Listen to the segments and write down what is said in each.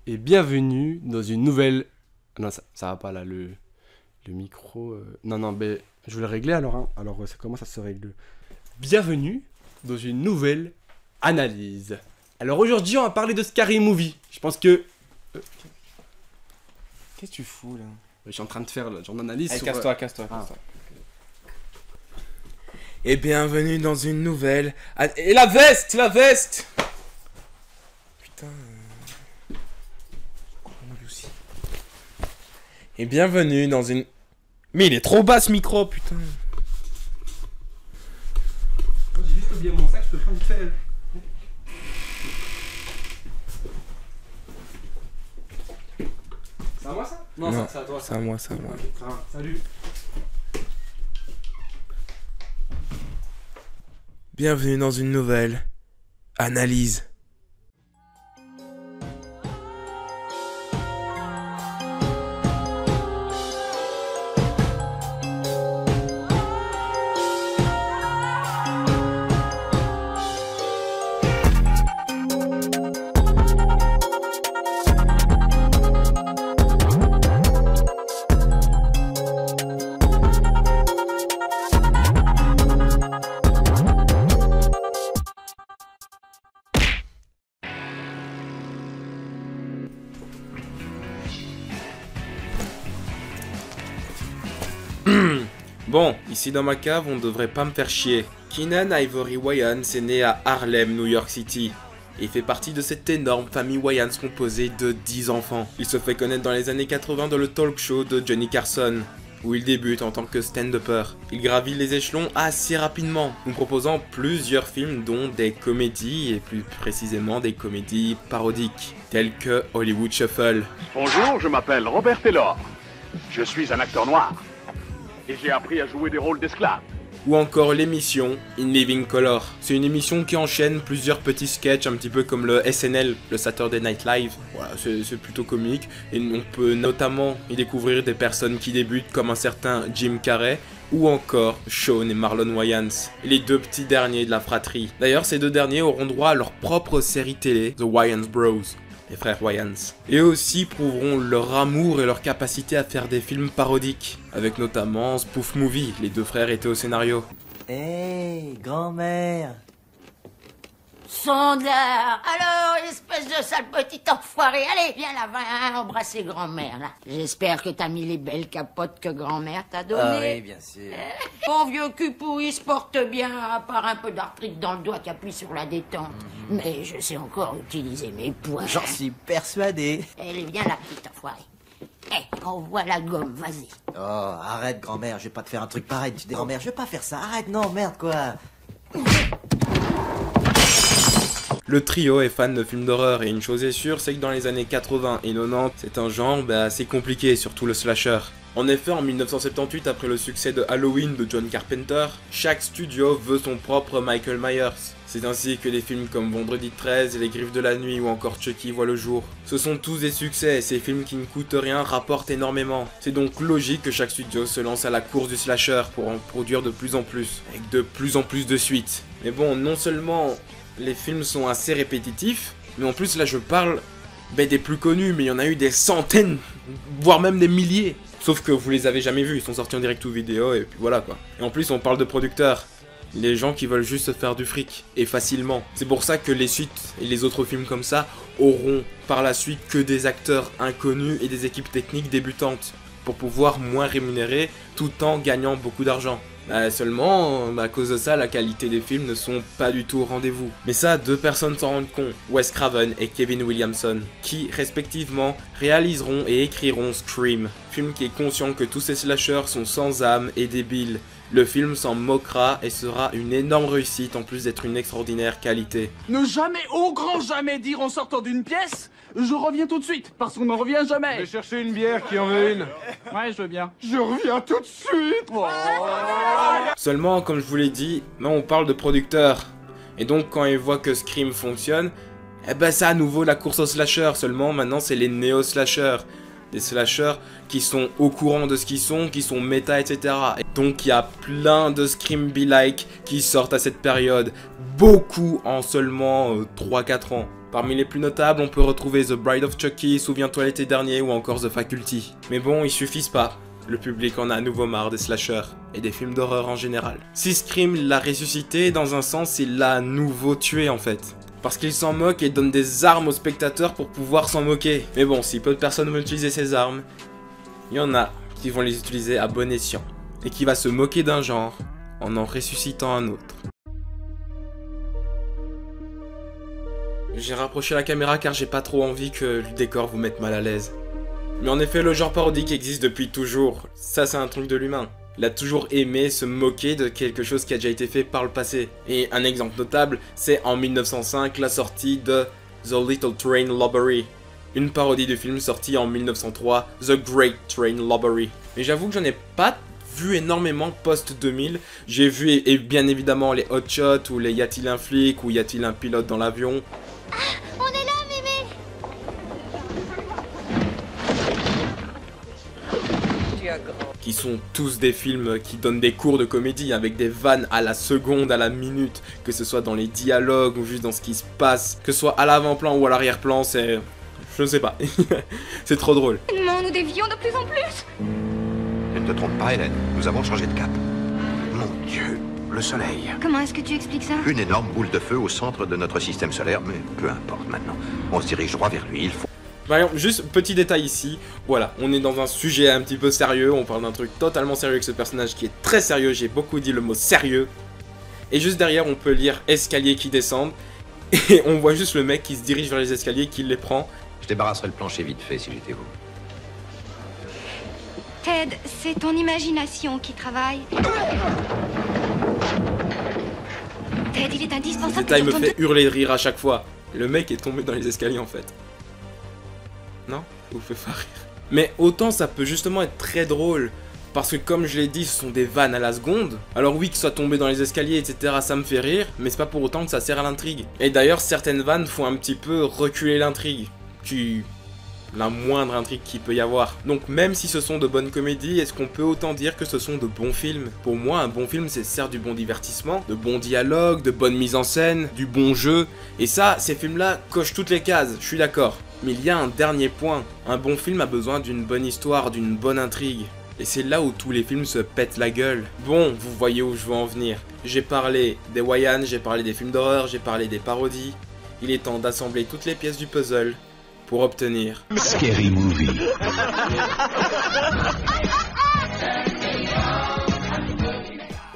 et bienvenue dans une nouvelle... Non, ça va pas là, le micro... Non, non, mais je vais le régler alors. Hein. Alors, comment ça se règle? Bienvenue dans une nouvelle analyse. Alors aujourd'hui, on va parler de Scary Movie. Je pense que... Qu'est-ce que tu fous là? Je suis en train de faire genre d'analyse Allez, sur... casse-toi, casse-toi. Et bienvenue dans une nouvelle... Et la veste! La veste! Putain... Lui aussi. Et bienvenue dans une... Mais il est trop bas ce micro, putain! J'ai juste oublié mon sac, je peux pas le faire. C'est à moi ça? Non, c'est à toi. c'est à moi, c'est à moi. Ok, ça va. Salut. Bienvenue dans une nouvelle... analyse. Bon, ici dans ma cave, on devrait pas me faire chier. Keenan Ivory Wayans est né à Harlem, New York City. Et il fait partie de cette énorme famille Wayans composée de 10 enfants. Il se fait connaître dans les années 80 dans le talk show de Johnny Carson, où il débute en tant que stand-upper. Il gravit les échelons assez rapidement, nous proposant plusieurs films dont des comédies, et plus précisément des comédies parodiques, telles que Hollywood Shuffle. Bonjour, je m'appelle Robert Taylor. Je suis un acteur noir. Et j'ai appris à jouer des rôles d'esclaves. Ou encore l'émission In Living Color. C'est une émission qui enchaîne plusieurs petits sketchs, un petit peu comme le SNL, le Saturday Night Live. Voilà, c'est plutôt comique. Et on peut notamment y découvrir des personnes qui débutent comme un certain Jim Carrey, ou encore Shawn et Marlon Wayans, les deux petits derniers de la fratrie. D'ailleurs, ces deux derniers auront droit à leur propre série télé, The Wayans Bros, les frères Wayans. Et aussi prouveront leur amour et leur capacité à faire des films parodiques, avec notamment Spoof Movie, les deux frères étaient au scénario. Hé, grand-mère! Sondeur! Alors, espèce de sale petit enfoiré, allez, viens là, va embrasser grand-mère, là. J'espère que t'as mis les belles capotes que grand-mère t'a données. Ah oui, bien sûr. Mon vieux cul pourri se porte bien, à part un peu d'arthrite dans le doigt qui appuie sur la détente. Mais je sais encore utiliser mes poings. J'en suis persuadé. Allez, viens là, petit enfoiré. Envoie la gomme, vas-y. Oh, arrête, grand-mère, je vais pas te faire un truc pareil. Tu dis, grand-mère, je vais pas faire ça. Arrête, non, merde, quoi. Le trio est fan de films d'horreur et une chose est sûre, c'est que dans les années 80 et 90, c'est un genre assez compliqué, surtout le slasher. En effet, en 1978, après le succès de Halloween de John Carpenter, chaque studio veut son propre Michael Myers. C'est ainsi que des films comme Vendredi 13, Les Griffes de la Nuit ou encore Chucky voient le jour. Ce sont tous des succès et ces films qui ne coûtent rien rapportent énormément. C'est donc logique que chaque studio se lance à la course du slasher pour en produire de plus en plus, avec de plus en plus de suites. Mais bon, non seulement les films sont assez répétitifs, mais en plus là je parle des plus connus, mais il y en a eu des centaines, voire même des milliers. Sauf que vous les avez jamais vus, ils sont sortis en direct ou vidéo et puis voilà quoi. Et en plus on parle de producteurs, les gens qui veulent juste se faire du fric, et facilement. C'est pour ça que les suites et les autres films comme ça auront par la suite que des acteurs inconnus et des équipes techniques débutantes, pour pouvoir moins rémunérer tout en gagnant beaucoup d'argent. Seulement, à cause de ça, la qualité des films ne sont pas du tout au rendez-vous. Mais ça, deux personnes s'en rendent compte, Wes Craven et Kevin Williamson, qui, respectivement, réaliseront et écriront Scream, film qui est conscient que tous ces slashers sont sans âme et débiles. Le film s'en moquera et sera une énorme réussite en plus d'être une extraordinaire qualité. Ne jamais, au grand jamais dire en sortant d'une pièce, je reviens tout de suite, parce qu'on n'en revient jamais. Je vais chercher une bière, qui en veut une? Ouais, je veux bien. Je reviens tout de suite. Oh. Seulement, comme je vous l'ai dit, là on parle de producteurs. Et donc quand ils voient que Scream fonctionne, c'est à nouveau la course aux slashers. Seulement maintenant c'est les néo-slashers. Des slashers qui sont au courant de ce qu'ils sont, qui sont méta, etc. Et donc il y a plein de Scream Be Like qui sortent à cette période. Beaucoup en seulement 3-4 ans. Parmi les plus notables, on peut retrouver The Bride of Chucky, Souviens-toi l'été dernier ou encore The Faculty. Mais bon, ils suffisent pas. Le public en a à nouveau marre des slashers et des films d'horreur en général. Si Scream l'a ressuscité, dans un sens, il l'a à nouveau tué en fait. Parce qu'il s'en moque et donne des armes aux spectateurs pour pouvoir s'en moquer. Mais bon, si peu de personnes veulent utiliser ces armes, il y en a qui vont les utiliser à bon escient. Et qui va se moquer d'un genre en ressuscitant un autre. J'ai rapproché la caméra car j'ai pas trop envie que le décor vous mette mal à l'aise. Mais en effet, le genre parodique existe depuis toujours. Ça, c'est un truc de l'humain. Il a toujours aimé se moquer de quelque chose qui a déjà été fait par le passé. Et un exemple notable, c'est en 1905 la sortie de The Little Train Robbery. Une parodie du film sorti en 1903, The Great Train Robbery. Mais j'avoue que j'en ai pas vu énormément post-2000. J'ai vu et bien évidemment les Hot Shots ou les Y a-t-il un flic ou Y a-t-il un pilote dans l'avion. Ah, on est là, mémé. Qui sont tous des films qui donnent des cours de comédie avec des vannes à la seconde, à la minute, que ce soit dans les dialogues ou juste dans ce qui se passe, que ce soit à l'avant-plan ou à l'arrière-plan, c'est... je sais pas, c'est trop drôle. Nous dévions de plus en plus. Ne te trompe pas, Hélène, nous avons changé de cap. Mon Dieu, le soleil. Comment est-ce que tu expliques ça? Une énorme boule de feu au centre de notre système solaire, mais peu importe maintenant. On se dirige droit vers lui, il faut... Par exemple, juste petit détail ici, voilà, on est dans un sujet un petit peu sérieux, on parle d'un truc totalement sérieux avec ce personnage qui est très sérieux, j'ai beaucoup dit le mot sérieux. Et juste derrière, on peut lire escalier qui descendent, et on voit juste le mec qui se dirige vers les escaliers, qui les prend. Je débarrasserai le plancher vite fait si j'étais vous. Ted, c'est ton imagination qui travaille. Ted, il est Ce indispensable détail que me tu fait hurler de rire à chaque fois. Le mec est tombé dans les escaliers en fait. Non? Ça vous fait pas rire. Mais autant ça peut justement être très drôle. Parce que comme je l'ai dit, ce sont des vannes à la seconde. Alors oui, que soit tombé dans les escaliers, etc., ça me fait rire. Mais c'est pas pour autant que ça sert à l'intrigue. Et d'ailleurs, certaines vannes font un petit peu reculer l'intrigue. La moindre intrigue qu'il peut y avoir. Donc même si ce sont de bonnes comédies, est-ce qu'on peut autant dire que ce sont de bons films? Pour moi, un bon film, c'est certes du bon divertissement, de bons dialogues, de bonne mise en scène, du bon jeu. Et ça, ces films-là cochent toutes les cases, je suis d'accord. Mais il y a un dernier point. Un bon film a besoin d'une bonne histoire, d'une bonne intrigue. Et c'est là où tous les films se pètent la gueule. Bon, vous voyez où je veux en venir. J'ai parlé des Wayans, j'ai parlé des films d'horreur, j'ai parlé des parodies. Il est temps d'assembler toutes les pièces du puzzle pour obtenir Scary Movie.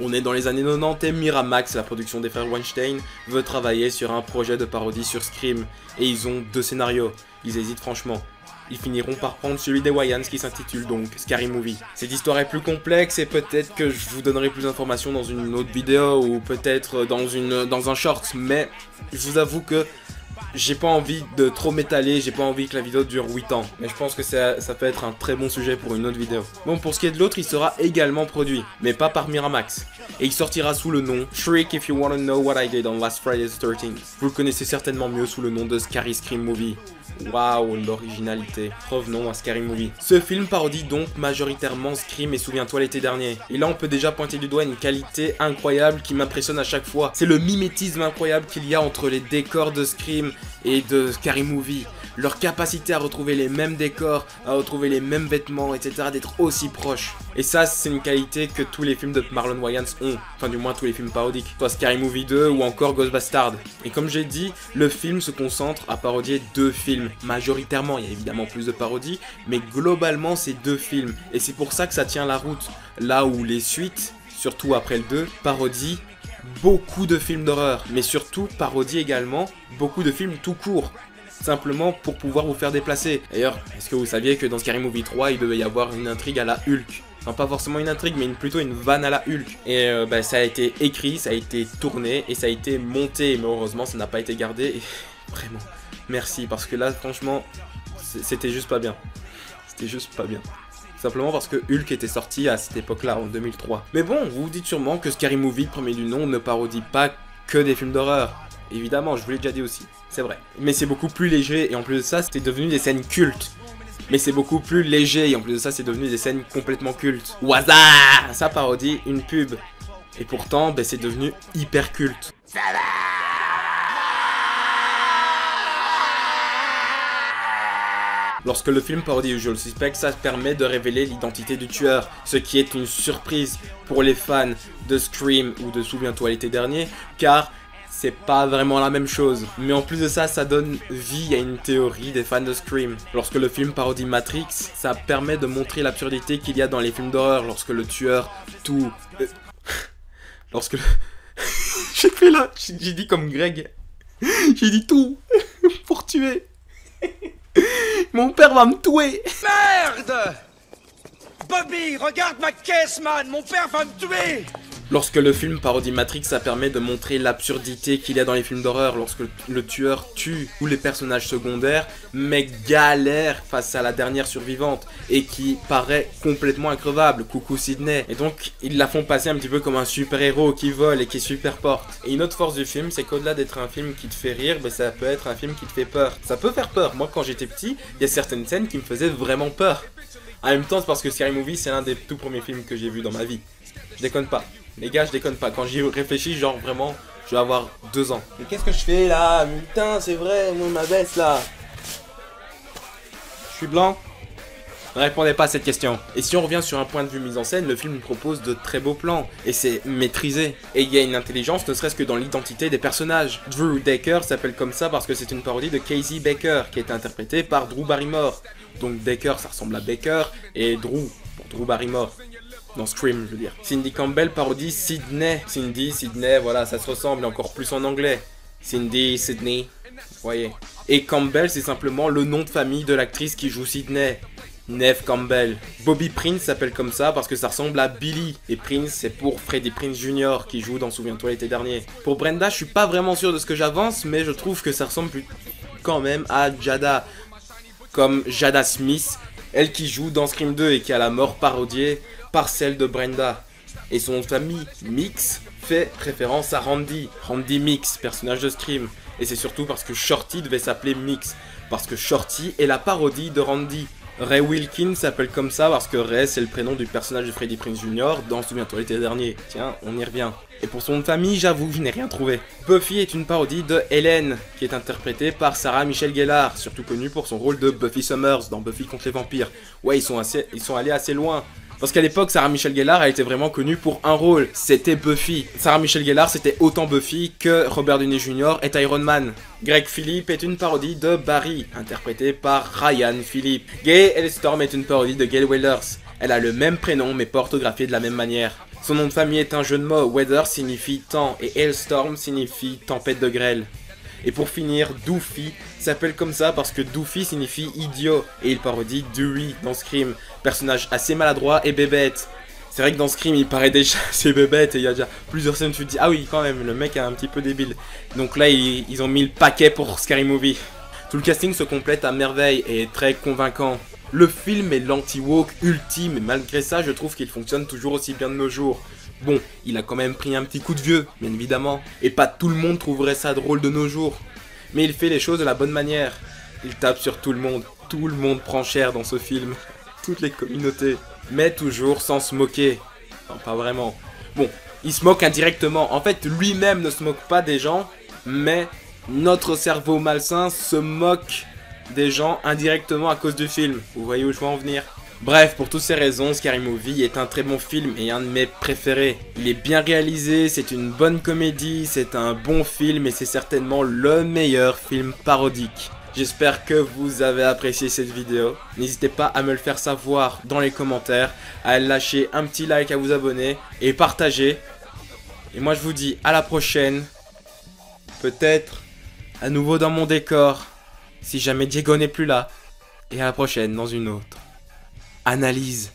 On est dans les années 90 et Miramax, la production des frères Weinstein, veut travailler sur un projet de parodie sur Scream. Et ils ont 2 scénarios. Ils hésitent franchement. Ils finiront par prendre celui des Wayans qui s'intitule donc Scary Movie. Cette histoire est plus complexe et peut-être que je vous donnerai plus d'informations dans une autre vidéo ou peut-être dans un short, mais je vous avoue que j'ai pas envie de trop m'étaler, j'ai pas envie que la vidéo dure 8 ans. Mais je pense que ça peut être un très bon sujet pour une autre vidéo. Bon, pour ce qui est de l'autre, il sera également produit, mais pas par Miramax. Et il sortira sous le nom Shriek If You Wanna Know What I Did on Last Friday the 13th. Vous le connaissez certainement mieux sous le nom de Scary Scream Movie. Waouh, l'originalité. Revenons à Scary Movie. Ce film parodie donc majoritairement Scream et Souviens-toi l'été dernier. Et là on peut déjà pointer du doigt une qualité incroyable qui m'impressionne à chaque fois. C'est le mimétisme incroyable qu'il y a entre les décors de Scream et de Scary Movie. Leur capacité à retrouver les mêmes décors, à retrouver les mêmes vêtements, etc. d'être aussi proches. Et ça, c'est une qualité que tous les films de Marlon Wayans ont. Enfin, du moins, tous les films parodiques. Soit Scary Movie 2 ou encore Ghostbusters. Et comme j'ai dit, le film se concentre à parodier 2 films. Majoritairement, il y a évidemment plus de parodies, mais globalement, c'est 2 films. Et c'est pour ça que ça tient la route. Là où les suites, surtout après le 2, parodient beaucoup de films d'horreur. Mais surtout, parodient également beaucoup de films tout court. Simplement pour pouvoir vous faire déplacer. D'ailleurs, est-ce que vous saviez que dans Scary Movie 3, il devait y avoir une intrigue à la Hulk? Enfin, pas forcément une intrigue, mais plutôt une vanne à la Hulk. Et ça a été écrit, ça a été tourné et ça a été monté. Mais heureusement, ça n'a pas été gardé. Et vraiment, merci. Parce que là, franchement, c'était juste pas bien. C'était juste pas bien. Simplement parce que Hulk était sorti à cette époque-là, en 2003. Mais bon, vous vous dites sûrement que Scary Movie, premier du nom, ne parodie pas que des films d'horreur. Évidemment, je vous l'ai déjà dit aussi, c'est vrai. Mais c'est beaucoup plus léger et en plus de ça, c'était devenu des scènes cultes. Mais c'est beaucoup plus léger et en plus de ça, c'est devenu des scènes complètement cultes. Au hasard, ça parodie une pub. Et pourtant, c'est devenu hyper culte. Ça va. Lorsque le film parodie Usual Suspect, ça permet de révéler l'identité du tueur, ce qui est une surprise pour les fans de Scream ou de Souviens-toi l'été dernier, car c'est pas vraiment la même chose. Mais en plus de ça, ça donne vie à une théorie des fans de Scream. Lorsque le film parodie Matrix, ça permet de montrer l'absurdité qu'il y a dans les films d'horreur lorsque le tueur tout... lorsque le... j'ai fait là, j'ai dit comme Greg. J'ai dit tout pour tuer. Mon père va me tuer. Merde! Bobby, regarde ma caisse, man! Mon père va me tuer! Lorsque le film parodie Matrix, ça permet de montrer l'absurdité qu'il y a dans les films d'horreur lorsque le tueur tue tous les personnages secondaires, mais galère face à la dernière survivante et qui paraît complètement increvable, coucou Sydney. Et donc, ils la font passer un petit peu comme un super-héros qui vole et qui est super forte. Et une autre force du film, c'est qu'au-delà d'être un film qui te fait rire, ben ça peut être un film qui te fait peur. Ça peut faire peur. Moi, quand j'étais petit, il y a certaines scènes qui me faisaient vraiment peur. En même temps, c'est parce que Scary Movie, c'est l'un des tout premiers films que j'ai vu dans ma vie. Je déconne pas. Les gars, je déconne pas. Quand j'y réfléchis, genre vraiment, je vais avoir 2 ans. Mais qu'est-ce que je fais là? Putain, c'est vrai, non, ma baisse là. Je suis blanc? Ne répondez pas à cette question. Et si on revient sur un point de vue mise en scène, le film propose de très beaux plans. Et c'est maîtrisé. Et il y a une intelligence, ne serait-ce que dans l'identité des personnages. Drew Decker s'appelle comme ça parce que c'est une parodie de Casey Baker, qui est interprétée par Drew Barrymore. Donc Decker, ça ressemble à Baker, et Drew, pour Drew Barrymore. Dans Scream, je veux dire. Cindy Campbell parodie Sydney. Cindy, Sydney, voilà, ça se ressemble, encore plus en anglais. Cindy, Sydney, vous voyez. Et Campbell, c'est simplement le nom de famille de l'actrice qui joue Sydney. Neve Campbell. Bobby Prince s'appelle comme ça parce que ça ressemble à Billy. Et Prince, c'est pour Freddie Prinze Jr. qui joue dans Souviens-toi l'été dernier. Pour Brenda, je suis pas vraiment sûr de ce que j'avance, mais je trouve que ça ressemble quand même à Jada. Comme Jada Smith, elle qui joue dans Scream 2 et qui a la mort parodiée par celle de Brenda. Et son nom de famille, Mix, fait référence à Randy. Randy Mix, personnage de Scream. Et c'est surtout parce que Shorty devait s'appeler Mix. Parce que Shorty est la parodie de Randy. Ray Wilkins s'appelle comme ça parce que Ray, c'est le prénom du personnage de Freddie Prinze Jr. dans Souviens-toi l'été dernier. Tiens, on y revient. Et pour son nom de famille, j'avoue, je n'ai rien trouvé. Buffy est une parodie de Helen, qui est interprétée par Sarah Michelle Gellar, surtout connue pour son rôle de Buffy Summers dans Buffy contre les vampires. Ouais, ils sont allés assez loin. Parce qu'à l'époque, Sarah Michelle Gellar, elle était vraiment connue pour un rôle, c'était Buffy. Sarah Michelle Gellar, c'était autant Buffy que Robert Downey Jr. est Iron Man. Greg Phillippe est une parodie de Barry, interprétée par Ryan Phillippe. Gay Hellstorm est une parodie de Gail Weathers. Elle a le même prénom, mais pas orthographié de la même manière. Son nom de famille est un jeu de mots, Weather signifie temps, et Hellstorm signifie tempête de grêle. Et pour finir, Doofy s'appelle comme ça parce que Doofy signifie idiot, et il parodie Dewey dans Scream, personnage assez maladroit et bébête. C'est vrai que dans Scream il paraît déjà assez bébête et il y a déjà plusieurs scènes où tu te dis ah oui quand même, le mec est un petit peu débile. Donc là ils ont mis le paquet pour Scary Movie. Tout le casting se complète à merveille et est très convaincant. Le film est l'anti-woke ultime et malgré ça je trouve qu'il fonctionne toujours aussi bien de nos jours. Bon, il a quand même pris un petit coup de vieux, bien évidemment, et pas tout le monde trouverait ça drôle de nos jours. Mais il fait les choses de la bonne manière. Il tape sur tout le monde prend cher dans ce film, toutes les communautés, mais toujours sans se moquer. Non, pas vraiment. Bon, il se moque indirectement, en fait lui-même ne se moque pas des gens, mais notre cerveau malsain se moque des gens indirectement à cause du film. Vous voyez où je veux en venir ? Bref, pour toutes ces raisons, Scary Movie est un très bon film et un de mes préférés. Il est bien réalisé, c'est une bonne comédie, c'est un bon film et c'est certainement le meilleur film parodique. J'espère que vous avez apprécié cette vidéo. N'hésitez pas à me le faire savoir dans les commentaires, à lâcher un petit like, à vous abonner et partager. Et moi je vous dis à la prochaine, peut-être à nouveau dans mon décor, si jamais Diego n'est plus là. Et à la prochaine dans une autre analyse.